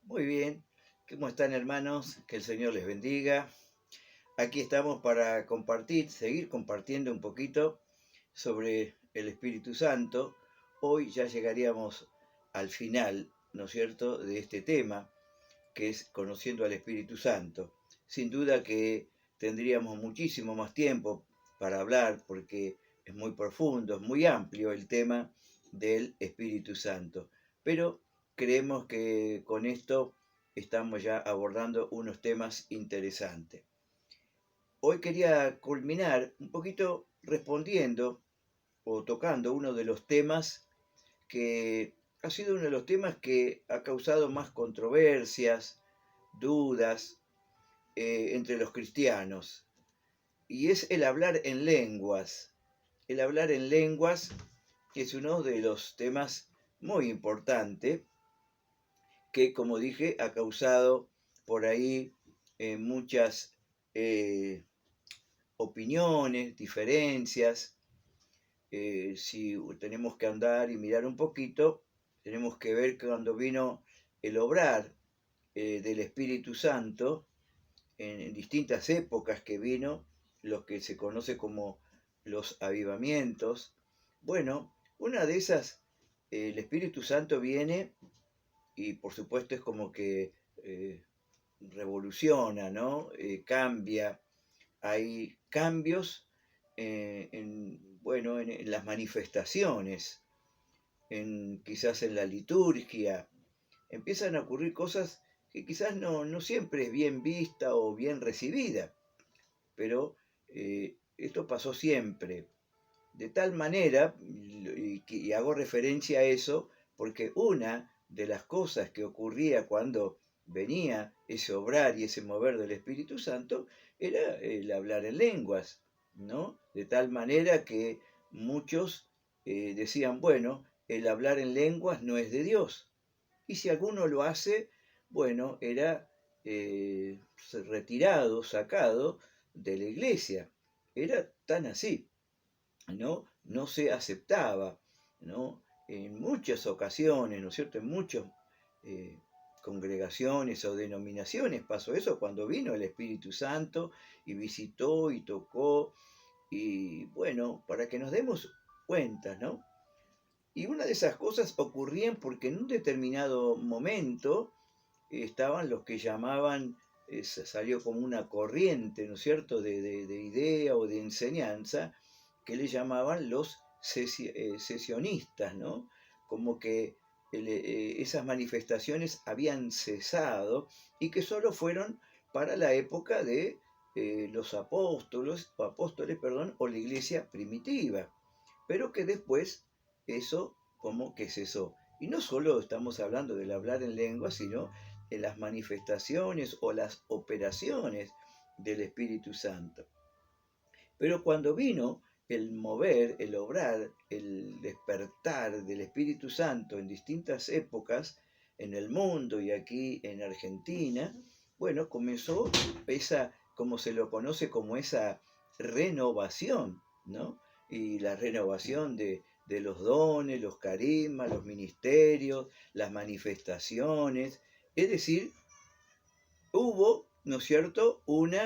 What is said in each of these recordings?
Muy bien, ¿cómo están hermanos? Que el Señor les bendiga. Aquí estamos para compartir, seguir compartiendo un poquito sobre el Espíritu Santo. Hoy ya llegaríamos al final, ¿no es cierto?, de este tema, que es conociendo al Espíritu Santo. Sin duda que tendríamos muchísimo más tiempo para hablar porque es muy profundo, es muy amplio el tema del Espíritu Santo. Pero creemos que con esto estamos ya abordando unos temas interesantes. Hoy quería culminar un poquito respondiendo o tocando uno de los temas que ha sido uno de los temas que ha causado más controversias, dudas entre los cristianos, y es el hablar en lenguas. El hablar en lenguas es uno de los temas muy importantes que, como dije, ha causado por ahí muchas opiniones, diferencias. Si tenemos que andar y mirar un poquito, tenemos que ver que cuando vino el obrar del Espíritu Santo, en distintas épocas que vino, los que se conoce como los avivamientos. Bueno, una de esas, el Espíritu Santo viene y por supuesto es como que revoluciona, ¿no? Cambia, hay cambios bueno, en las manifestaciones, quizás en la liturgia, empiezan a ocurrir cosas que quizás no siempre es bien vista o bien recibida, pero esto pasó siempre. De tal manera, y hago referencia a eso, porque una de las cosas que ocurría cuando venía ese obrar y ese mover del Espíritu Santo era el hablar en lenguas, ¿no? De tal manera que muchos decían, bueno, el hablar en lenguas no es de Dios. Y si alguno lo hace, bueno, era retirado, sacado de la iglesia. Era tan así, ¿no? No se aceptaba, ¿no? En muchas ocasiones, ¿no es cierto? En muchas eh, congregaciones o denominaciones pasó eso cuando vino el Espíritu Santo y visitó y tocó, y bueno, para que nos demos cuenta, ¿no? Y una de esas cosas ocurrían porque en un determinado momento estaban los que llamaban, salió como una corriente, ¿no es cierto?, de idea o de enseñanza, que le llamaban los sesionistas, ¿no? Como que esas manifestaciones habían cesado y que solo fueron para la época de los apóstoles, perdón, o la iglesia primitiva, pero que después eso como que cesó. Y no solo estamos hablando del hablar en lengua, sino en las manifestaciones o las operaciones del Espíritu Santo. Pero cuando vino el mover, el obrar, el despertar del Espíritu Santo en distintas épocas en el mundo y aquí en Argentina, bueno, comenzó esa, como se lo conoce como esa renovación, ¿no? Y la renovación de los dones, los carismas, los ministerios, las manifestaciones, es decir, hubo, ¿no es cierto?, un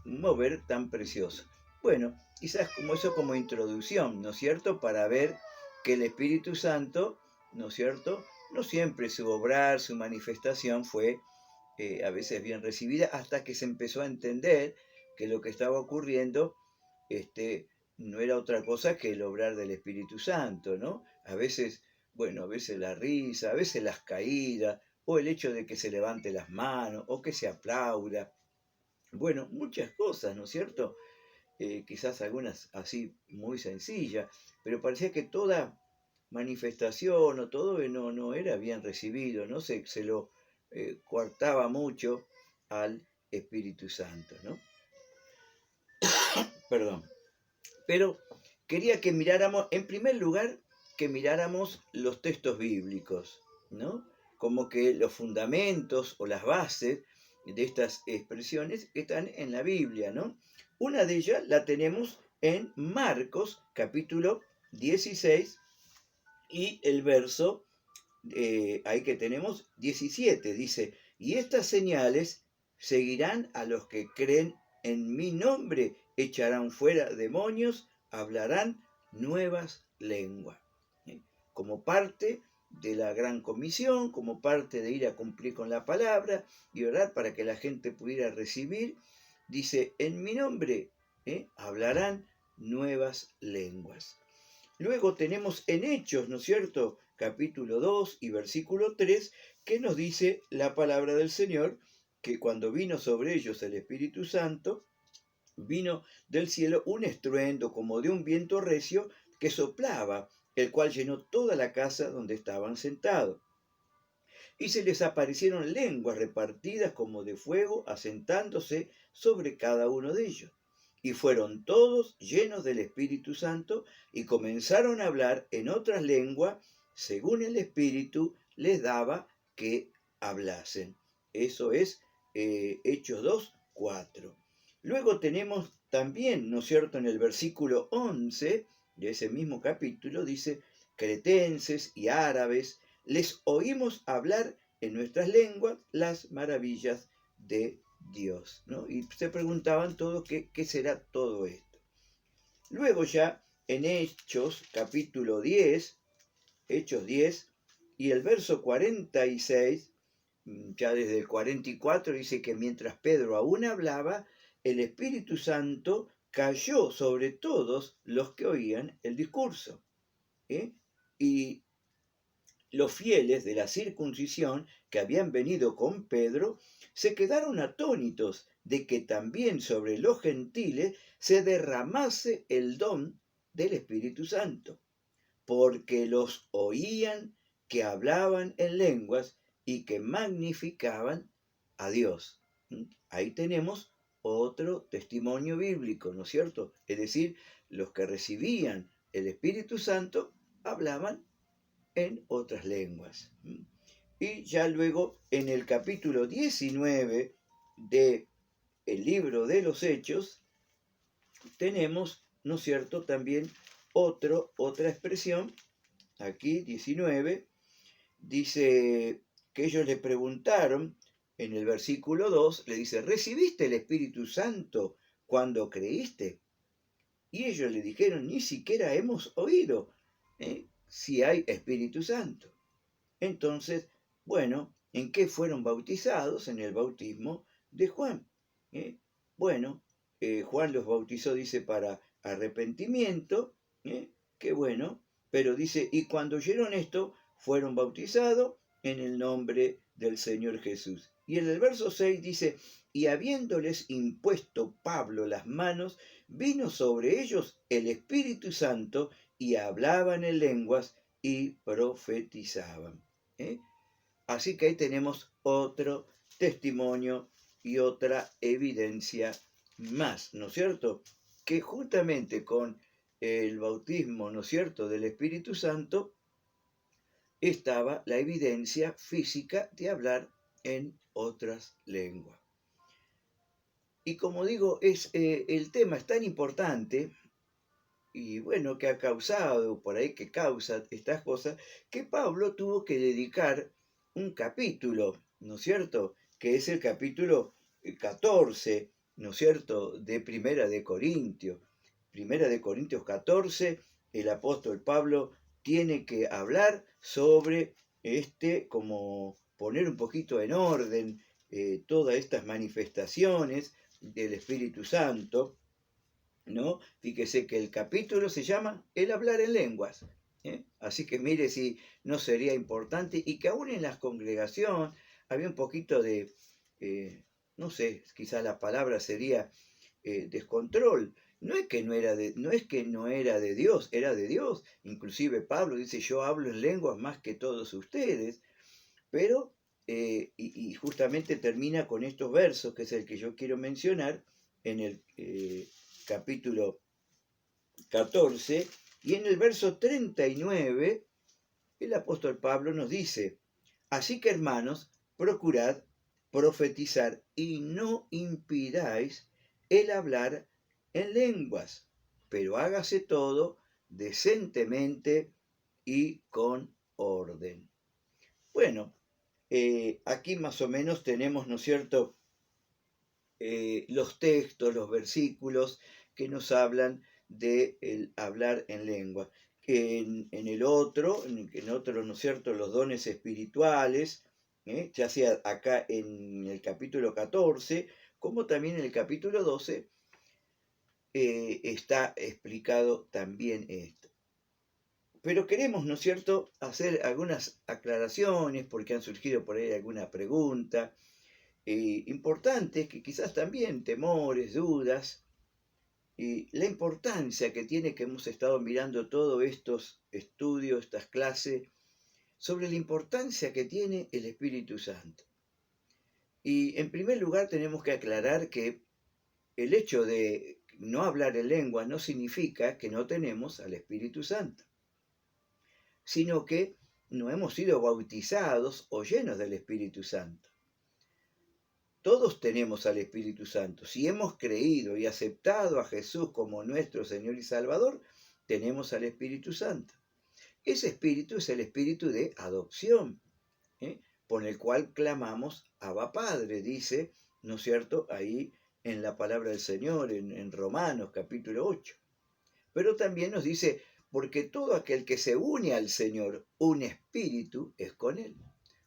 mover tan precioso. Bueno, quizás como eso como introducción, ¿no es cierto?, para ver que el Espíritu Santo, ¿no es cierto?, no siempre su obrar, su manifestación fue a veces bien recibida, hasta que se empezó a entender que lo que estaba ocurriendo no era otra cosa que el obrar del Espíritu Santo, ¿no? A veces, bueno, a veces la risa, a veces las caídas, o el hecho de que se levante las manos, o que se aplauda. Bueno, muchas cosas, ¿no es cierto? Quizás algunas así muy sencillas, pero parecía que toda manifestación o todo no era bien recibido, ¿no? Se lo coartaba mucho al Espíritu Santo, ¿no? Perdón. Pero quería que miráramos, en primer lugar, que miráramos los textos bíblicos, ¿no? Como que los fundamentos o las bases de estas expresiones están en la Biblia, ¿no? Una de ellas la tenemos en Marcos capítulo 16 y el verso ahí que tenemos 17, dice, y estas señales seguirán a los que creen en mi nombre, echarán fuera demonios, hablarán nuevas lenguas. Como parte de la gran comisión, como parte de ir a cumplir con la palabra y orar para que la gente pudiera recibir, dice, en mi nombre hablarán nuevas lenguas. Luego tenemos en Hechos, ¿no es cierto?, capítulo 2 y versículo 3, que nos dice la palabra del Señor, que cuando vino sobre ellos el Espíritu Santo, vino del cielo un estruendo como de un viento recio que soplaba, el cual llenó toda la casa donde estaban sentados. Y se les aparecieron lenguas repartidas como de fuego, asentándose sobre cada uno de ellos. Y fueron todos llenos del Espíritu Santo y comenzaron a hablar en otras lenguas, según el Espíritu les daba que hablasen. Eso es Hechos 2, 4. Luego tenemos también, ¿no es cierto?, en el versículo 11 de ese mismo capítulo, dice, cretenses y árabes, les oímos hablar en nuestras lenguas las maravillas de Dios, ¿no? Y se preguntaban todo qué será todo esto. Luego ya en Hechos, capítulo 10, Hechos 10, y el verso 46, ya desde el 44, dice que mientras Pedro aún hablaba, el Espíritu Santo cayó sobre todos los que oían el discurso. Y los fieles de la circuncisión que habían venido con Pedro se quedaron atónitos de que también sobre los gentiles se derramase el don del Espíritu Santo, porque los oían que hablaban en lenguas y que magnificaban a Dios. Ahí tenemos otro testimonio bíblico, ¿no es cierto? Es decir, los que recibían el Espíritu Santo hablaban en otras lenguas. Y ya luego en el capítulo 19 del libro de los Hechos tenemos, ¿no es cierto?, también otra expresión. Aquí 19 dice que ellos le preguntaron en el versículo 2, le dice, ¿recibiste el Espíritu Santo cuando creíste? Y ellos le dijeron, ni siquiera hemos oído si hay Espíritu Santo. Entonces, bueno, ¿en qué fueron bautizados? En el bautismo de Juan. Bueno, Juan los bautizó, dice, para arrepentimiento, qué bueno, pero dice, y cuando oyeron esto, fueron bautizados en el nombre del Señor Jesús. Y en el verso 6 dice, y habiéndoles impuesto Pablo las manos, vino sobre ellos el Espíritu Santo y hablaban en lenguas y profetizaban. Así que ahí tenemos otro testimonio y otra evidencia más, ¿no es cierto? Que justamente con el bautismo, ¿no es cierto?, del Espíritu Santo, estaba la evidencia física de hablar en otras lenguas. Y como digo, el tema es tan importante y bueno, que ha causado, por ahí que causa estas cosas, que Pablo tuvo que dedicar un capítulo, ¿no es cierto?, que es el capítulo 14, ¿no es cierto?, de Primera de Corintios. Primera de Corintios 14, el apóstol Pablo tiene que hablar sobre como poner un poquito en orden todas estas manifestaciones del Espíritu Santo, ¿no? Fíjese que el capítulo se llama El hablar en lenguas. Así que mire si no sería importante y que aún en la congregación había un poquito de, no sé, quizás la palabra sería descontrol. No es que no era de Dios, era de Dios. Inclusive Pablo dice, yo hablo en lenguas más que todos ustedes, pero, y justamente termina con estos versos, que es el que yo quiero mencionar, en el capítulo 14, y en el verso 39, el apóstol Pablo nos dice, así que hermanos, procurad profetizar y no impidáis el hablar en lenguas, pero hágase todo decentemente y con orden. Bueno, aquí más o menos tenemos, ¿no es cierto?, los textos, los versículos que nos hablan de el hablar en lengua. En el otro, en otro, ¿no es cierto?, los dones espirituales, ya sea acá en el capítulo 14, como también en el capítulo 12, está explicado también esto. Pero queremos, ¿no es cierto?, hacer algunas aclaraciones porque han surgido por ahí alguna pregunta importantes, que quizás también temores, dudas, y la importancia que tiene, que hemos estado mirando todos estos estudios, estas clases, sobre la importancia que tiene el Espíritu Santo. Y en primer lugar tenemos que aclarar que el hecho de no hablar en lengua no significa que no tenemos al Espíritu Santo, sino que no hemos sido bautizados o llenos del Espíritu Santo. Todos tenemos al Espíritu Santo. Si hemos creído y aceptado a Jesús como nuestro Señor y Salvador, tenemos al Espíritu Santo. Ese Espíritu es el Espíritu de adopción, por el cual clamamos Abba Padre, dice, ¿no es cierto?, ahí en la palabra del Señor, en Romanos capítulo 8. Pero también nos dice, porque todo aquel que se une al Señor, un espíritu es con Él.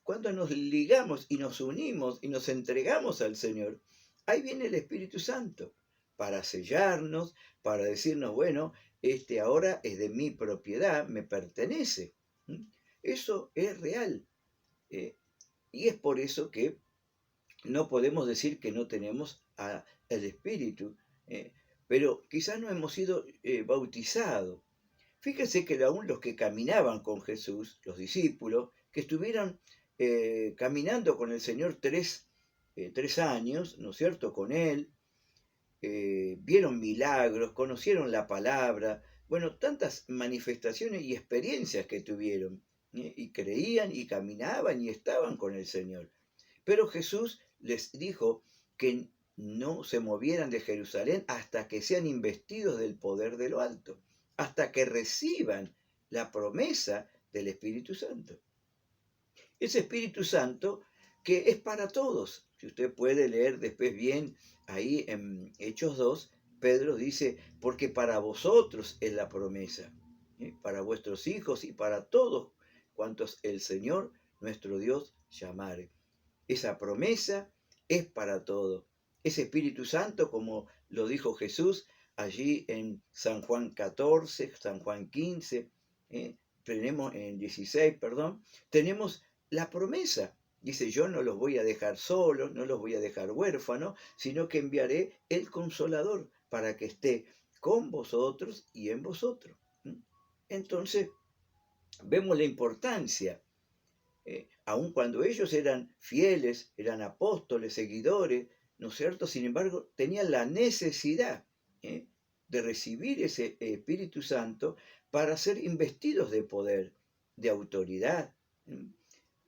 Cuando nos ligamos y nos unimos y nos entregamos al Señor, ahí viene el Espíritu Santo para sellarnos, para decirnos, bueno, este ahora es de mi propiedad, me pertenece. Eso es real. Y es por eso que no podemos decir que no tenemos el Espíritu, pero quizás no hemos sido bautizados. Fíjense que aún los que caminaban con Jesús, los discípulos, que estuvieron caminando con el Señor 3 años, ¿no es cierto?, con Él, vieron milagros, conocieron la palabra, bueno, tantas manifestaciones y experiencias que tuvieron, y creían y caminaban y estaban con el Señor. Pero Jesús les dijo que no se movieran de Jerusalén hasta que sean investidos del poder de lo alto, hasta que reciban la promesa del Espíritu Santo. Ese Espíritu Santo que es para todos. Si usted puede leer después bien ahí en Hechos 2, Pedro dice, porque para vosotros es la promesa, para vuestros hijos y para todos cuantos el Señor nuestro Dios llamare. Esa promesa es para todo. Ese Espíritu Santo, como lo dijo Jesús allí en San Juan 14, San Juan 15, tenemos en 16, perdón, tenemos la promesa. Dice, yo no los voy a dejar solos, no los voy a dejar huérfanos, sino que enviaré el Consolador para que esté con vosotros y en vosotros. Entonces, vemos la importancia. Aun cuando ellos eran fieles, eran apóstoles, seguidores, ¿no es cierto? Sin embargo, tenían la necesidad de recibir ese Espíritu Santo para ser investidos de poder, de autoridad,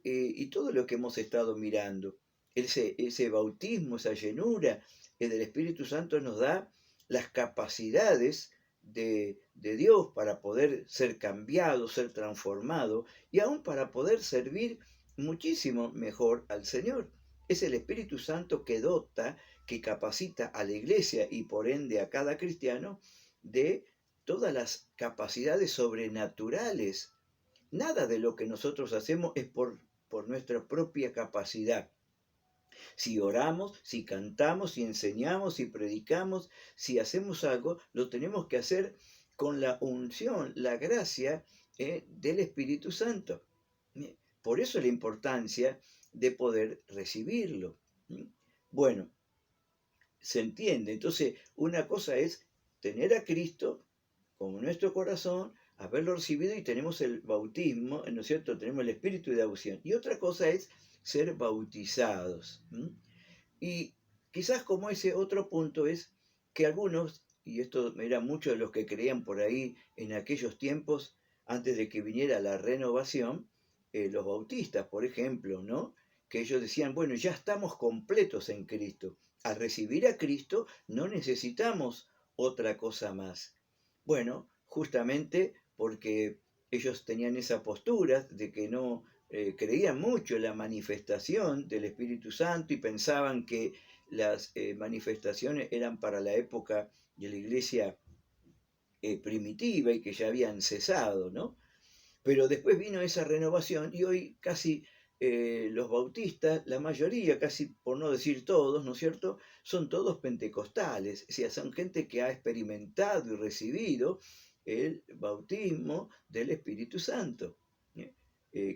y todo lo que hemos estado mirando. Ese bautismo, esa llenura del Espíritu Santo nos da las capacidades de Dios para poder ser cambiado, ser transformado y aún para poder servir muchísimo mejor al Señor. Es el Espíritu Santo que dota, que capacita a la iglesia y por ende a cada cristiano de todas las capacidades sobrenaturales. Nada de lo que nosotros hacemos es por nuestra propia capacidad. Si oramos, si cantamos, si enseñamos, si predicamos, si hacemos algo, lo tenemos que hacer con la unción, la gracia del Espíritu Santo. Por eso la importancia de poder recibirlo. Bueno, se entiende. Entonces, una cosa es tener a Cristo como nuestro corazón, haberlo recibido y tenemos el bautismo, ¿no es cierto? Tenemos el espíritu de adopción. Y otra cosa es ser bautizados. Y quizás como ese otro punto es que algunos, y esto era muchos de los que creían por ahí en aquellos tiempos, antes de que viniera la renovación, los bautistas, por ejemplo, ¿no? Que ellos decían, bueno, ya estamos completos en Cristo. Al recibir a Cristo no necesitamos otra cosa más. Bueno, justamente porque ellos tenían esa postura de que no creían mucho en la manifestación del Espíritu Santo y pensaban que las manifestaciones eran para la época de la iglesia primitiva y que ya habían cesado, ¿no? Pero después vino esa renovación y hoy casi los bautistas, la mayoría, casi por no decir todos, ¿no es cierto?, son todos pentecostales, o sea, son gente que ha experimentado y recibido el bautismo del Espíritu Santo. ¿eh?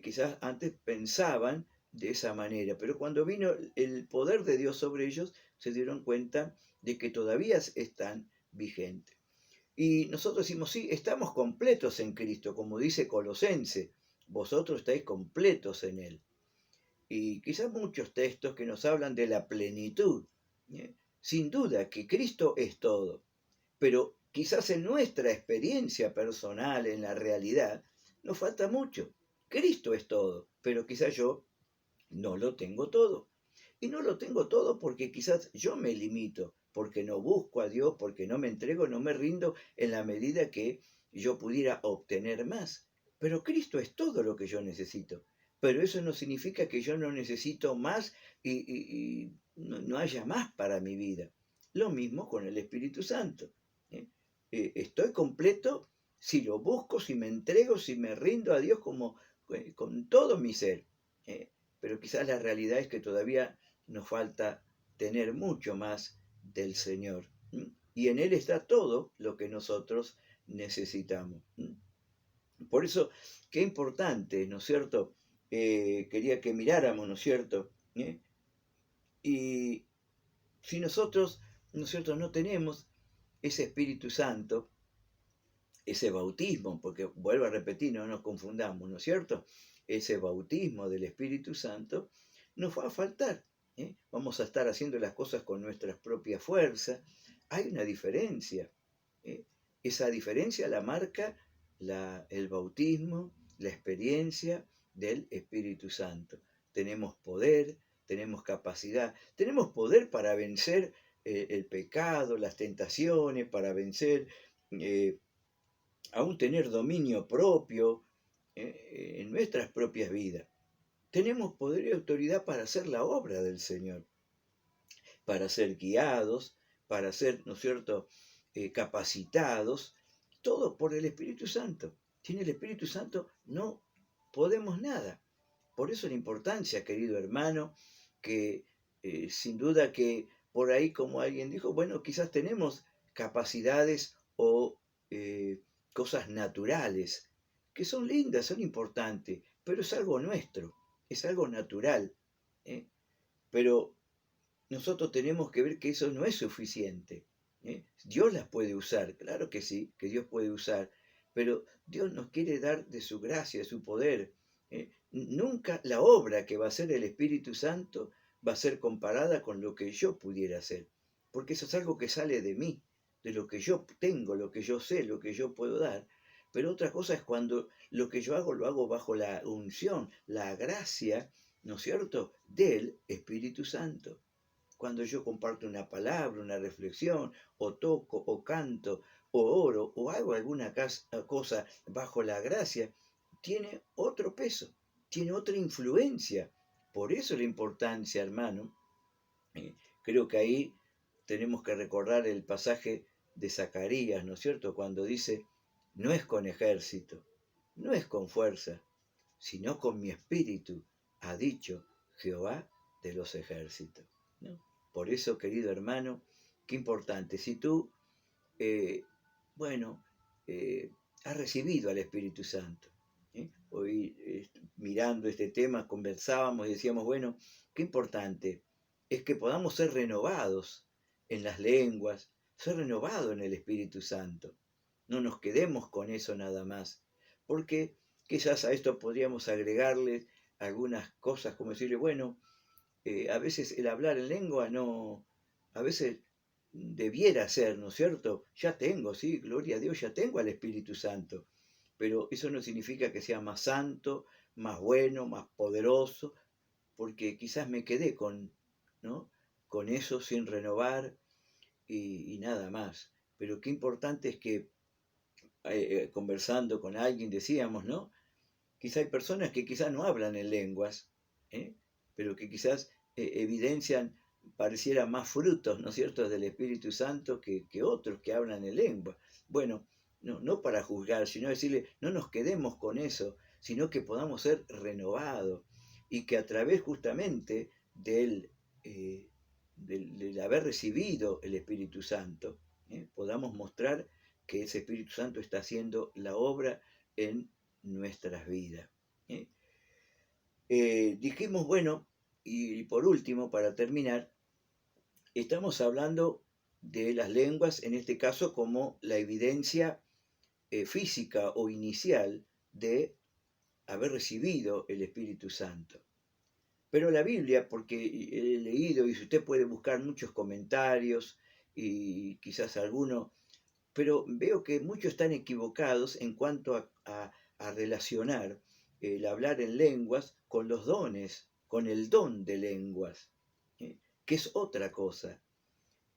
Quizás antes pensaban de esa manera, pero cuando vino el poder de Dios sobre ellos, se dieron cuenta de que todavía están vigentes. Y nosotros decimos, sí, estamos completos en Cristo, como dice Colosense, vosotros estáis completos en Él. Y quizás muchos textos que nos hablan de la plenitud. Sin duda que Cristo es todo, pero quizás en nuestra experiencia personal, en la realidad, nos falta mucho. Cristo es todo, pero quizás yo no lo tengo todo. Y no lo tengo todo porque quizás yo me limito, porque no busco a Dios, porque no me entrego, no me rindo en la medida que yo pudiera obtener más. Pero Cristo es todo lo que yo necesito. Pero eso no significa que yo no necesito más y no haya más para mi vida. Lo mismo con el Espíritu Santo. ¿eh? Estoy completo si lo busco, si me entrego, si me rindo a Dios como con todo mi ser. ¿eh? Pero quizás la realidad es que todavía nos falta tener mucho más del Señor. Y en Él está todo lo que nosotros necesitamos. Por eso, qué importante, ¿no es cierto? Quería que miráramos, ¿no es cierto? Y si nosotros, ¿no es cierto?, no tenemos ese Espíritu Santo, ese bautismo, porque vuelvo a repetir, no nos confundamos, ¿no es cierto? Ese bautismo del Espíritu Santo nos va a faltar. Vamos a estar haciendo las cosas con nuestras propias fuerzas. Hay una diferencia. ¿eh? Esa diferencia la marca el bautismo, la experiencia del Espíritu Santo. Tenemos poder, tenemos capacidad, tenemos poder para vencer el pecado, las tentaciones, para vencer aún tener dominio propio en nuestras propias vidas. Tenemos poder y autoridad para hacer la obra del Señor, para ser guiados, para ser, ¿no es cierto?, capacitados, todo por el Espíritu Santo. Sin el Espíritu Santo no podemos nada. Por eso la importancia, querido hermano, que sin duda que por ahí, como alguien dijo, bueno, quizás tenemos capacidades o cosas naturales, que son lindas, son importantes, pero es algo nuestro, es algo natural. ¿eh? Pero nosotros tenemos que ver que eso no es suficiente. Dios las puede usar, claro que sí, que Dios puede usar, pero Dios nos quiere dar de su gracia, de su poder. Nunca la obra que va a hacer el Espíritu Santo va a ser comparada con lo que yo pudiera hacer, porque eso es algo que sale de mí, de lo que yo tengo, lo que yo sé, lo que yo puedo dar. Pero otra cosa es cuando lo que yo hago lo hago bajo la unción, la gracia, ¿no es cierto?, del Espíritu Santo. Cuando yo comparto una palabra, una reflexión, o toco, o canto, o oro, o hago alguna cosa bajo la gracia, tiene otro peso, tiene otra influencia. Por eso la importancia, hermano. Creo que ahí tenemos que recordar el pasaje de Zacarías, ¿no es cierto?, cuando dice, no es con ejército, no es con fuerza, sino con mi espíritu, ha dicho Jehová de los ejércitos. ¿no? Por eso, querido hermano, qué importante. Si tú, bueno, has recibido al Espíritu Santo. Hoy, mirando este tema, conversábamos y decíamos, bueno, qué importante es que podamos ser renovados en las lenguas, ser renovados en el Espíritu Santo. No nos quedemos con eso nada más, porque quizás a esto podríamos agregarle algunas cosas, como decirle, bueno, a veces el hablar en lengua no, a veces debiera ser, ¿no es cierto? Ya tengo, sí, gloria a Dios, ya tengo al Espíritu Santo, pero eso no significa que sea más santo, más bueno, más poderoso, porque quizás me quedé ¿no? con eso sin renovar y nada más. Pero qué importante es que conversando con alguien decíamos, ¿no? Quizá hay personas que quizás no hablan en lenguas, ¿eh? Pero que quizás evidencian, pareciera más frutos, ¿no es cierto?, del Espíritu Santo que otros que hablan en lengua. Bueno, no para juzgar, sino decirle, no nos quedemos con eso, sino que podamos ser renovados y que a través justamente eh, del haber recibido el Espíritu Santo, podamos mostrar que ese Espíritu Santo está haciendo la obra en nuestras vidas. ¿Eh? Dijimos, bueno, y por último, para terminar, estamos hablando de las lenguas, en este caso, como la evidencia física o inicial de haber recibido el Espíritu Santo. Pero la Biblia, porque he leído, y usted puede buscar muchos comentarios, y quizás alguno, pero veo que muchos están equivocados en cuanto a relacionar el hablar en lenguas con los dones, con el don de lenguas, que es otra cosa.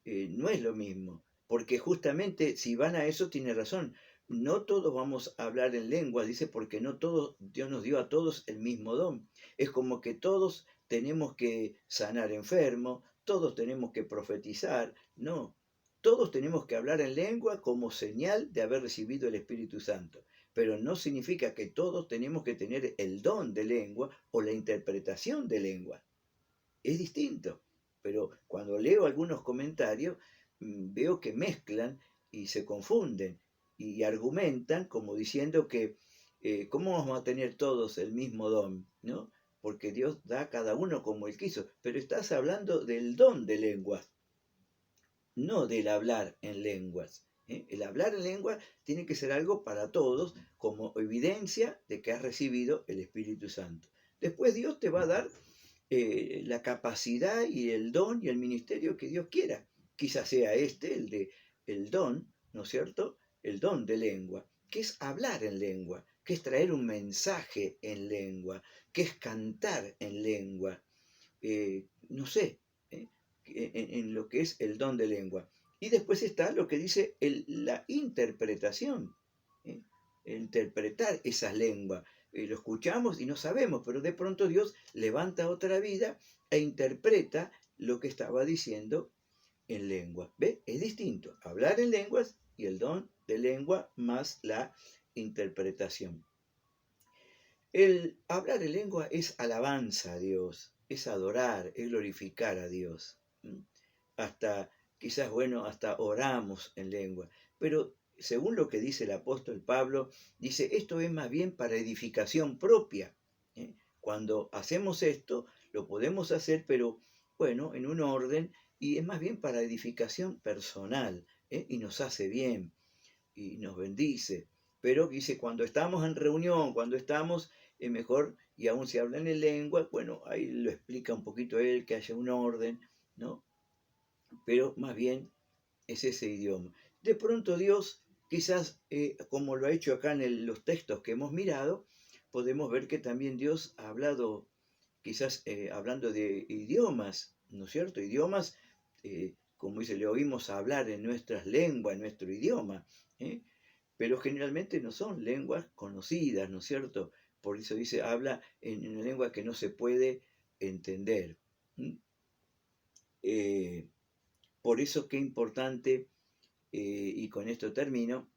No es lo mismo, porque justamente si van a eso tiene razón. No todos vamos a hablar en lenguas, dice, porque no todos, Dios nos dio a todos el mismo don. Es como que todos tenemos que sanar enfermos, todos tenemos que profetizar, no. Todos tenemos que hablar en lengua como señal de haber recibido el Espíritu Santo, pero no significa que todos tenemos que tener el don de lengua o la interpretación de lengua. Es distinto, pero cuando leo algunos comentarios veo que mezclan y se confunden y argumentan como diciendo que ¿cómo vamos a tener todos el mismo don? ¿No? Porque Dios da a cada uno como Él quiso, pero estás hablando del don de lenguas, no del hablar en lenguas. El hablar en lenguas tiene que ser algo para todos como evidencia de que has recibido el Espíritu Santo. Después Dios te va a dar la capacidad y el don y el ministerio que Dios quiera. Quizás sea el don, ¿no es cierto? El don de lengua, que es hablar en lengua, que es traer un mensaje en lengua, que es cantar en lengua. No sé, ¿eh? En lo que es el don de lengua. Y después está lo que dice la interpretación, ¿eh? Interpretar esas lenguas. Lo escuchamos y no sabemos, pero de pronto Dios levanta otra vida e interpreta lo que estaba diciendo en lengua. ¿Ve? Es distinto hablar en lenguas y el don de lengua más la interpretación. El hablar en lengua es alabanza a Dios, es adorar, es glorificar a Dios. Hasta, quizás, bueno, hasta oramos en lengua. Pero según lo que dice el apóstol Pablo, dice, esto es más bien para edificación propia. Cuando hacemos esto, lo podemos hacer, pero bueno, en un orden, y es más bien para edificación personal, y nos hace bien, y nos bendice. Pero dice, cuando estamos en reunión, cuando estamos, es mejor, y aún si hablan en lengua, bueno, ahí lo explica un poquito él, que haya un orden, ¿no? Pero más bien es ese idioma. De pronto Dios, quizás como lo ha hecho acá en los textos que hemos mirado, podemos ver que también Dios ha hablado, quizás hablando de idiomas, ¿no es cierto? Idiomas, como dice, le oímos hablar en nuestras lenguas, en nuestro idioma, ¿eh? Pero generalmente no son lenguas conocidas, ¿no es cierto? Por eso dice, habla en una lengua que no se puede entender. Eh, por eso qué importante, y con esto termino,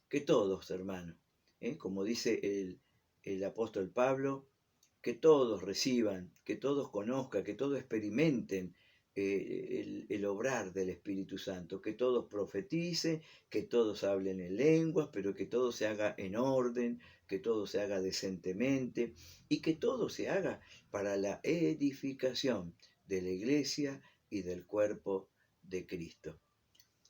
que todos, hermanos, como dice el apóstol Pablo, que todos reciban, que todos conozcan, que todos experimenten el obrar del Espíritu Santo, que todos profeticen, que todos hablen en lenguas, pero que todo se haga en orden, que todo se haga decentemente y que todo se haga para la edificación de la iglesia y del cuerpo de Cristo.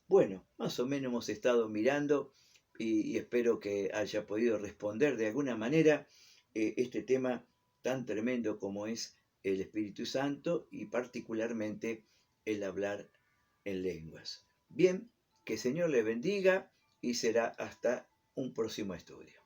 Bueno, más o menos hemos estado mirando y espero que haya podido responder de alguna manera este tema tan tremendo como es el Espíritu Santo y particularmente el hablar en lenguas. Bien, que el Señor les bendiga y será hasta un próximo estudio.